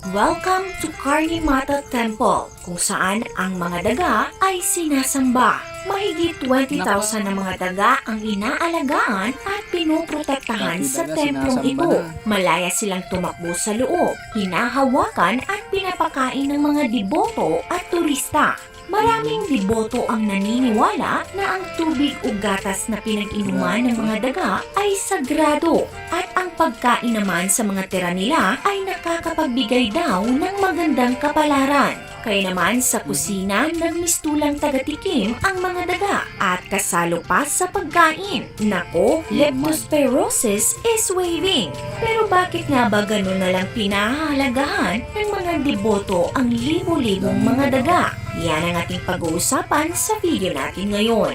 Welcome to Karimata Temple, kung saan ang mga daga ay sinasamba. Mahigit 20,000 na mga daga ang inaalagaan at pinoprotektahan sa templong ito. Malaya silang tumakbo sa loob, hinahawakan at pinapakain ng mga deboto at turista. Maraming deboto ang naniniwala na ang tubig o gatas na pinag-inuman ng mga daga ay sagrado at ang pagkain naman sa mga tira nila ay nakakapagbigay daw ng magandang kapalaran. Kaya naman sa kusina, nagmistulang tagatikim ang mga daga at kasalo pa sa pagkain. Nako, leptospirosis is waving. Pero bakit nga ba ganun na lang pinahahalagahan ng mga deboto ang libo-libong mga daga? Yan ang ating pag-uusapan sa video natin ngayon.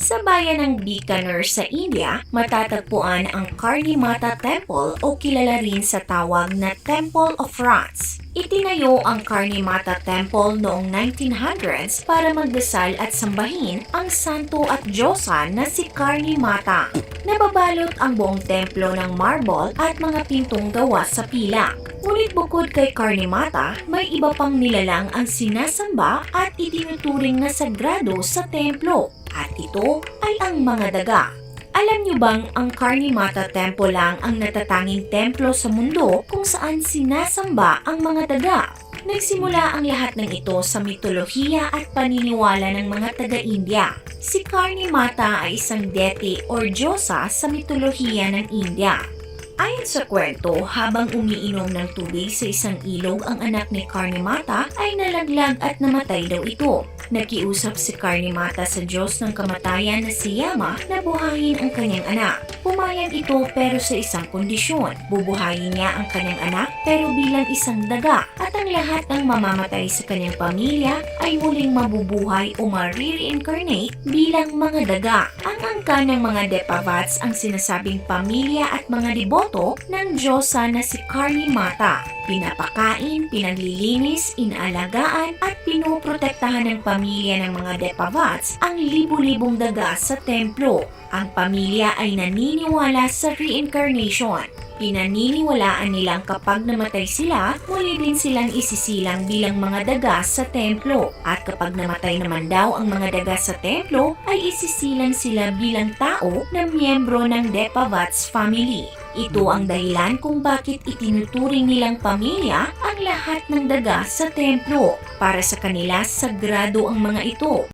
Sa bayan ng Bikaner sa India, matatagpuan ang Karimata Temple o kilala rin sa tawag na Temple of Rats. Itinayo ang Karimata Temple noong 1900s para magdasal at sambahin ang santo at diyosa na si Karimata. Nababalot ang buong templo ng marble at mga pintong gawa sa pilak. Ngunit bukod kay Karimata, may iba pang nilalang ang sinasamba at itinuturing na sagrado sa templo. At ito ay ang mga daga. Alam niyo bang ang Karimata Temple lang ang natatanging templo sa mundo kung saan sinasamba ang mga daga? Nagsimula ang lahat ng ito sa mitolohiya at paniniwala ng mga taga-India. Si Karimata ay isang deity or diyosa sa mitolohiya ng India. Ayon sa kwento, habang umiinom ng tubig sa isang ilog ang anak ni Karimata ay nalaglag at namatay daw ito. Nakiusap si Karimata sa Diyos ng kamatayan na si Yama na buhayin ang kanyang anak. Pumayag ito pero sa isang kondisyon. Bubuhayin niya ang kanyang anak pero bilang isang daga at ang lahat ng mamamatay sa kanyang pamilya ay muling mabubuhay o ma-reincarnate bilang mga daga. Ang angka ng mga Depavats ang sinasabing pamilya at mga deboto ng Diyosa na si Karimata. Pinapakain, pinaglilinis, inaalagaan at pinoprotektahan ng pamilya ng mga Depavats ang libu-libong daga sa templo. Ang pamilya ay naniniwala sa reincarnation. Pinaniniwalaan nilang kapag namatay sila, muli din silang isisilang bilang mga daga sa templo. At kapag namatay naman daw ang mga daga sa templo, ay isisilang sila bilang tao na miyembro ng Depavats family. Ito ang dahilan kung bakit itinuturing nilang pamilya ang lahat ng daga sa templo. Para sa kanila, sagrado ang mga ito.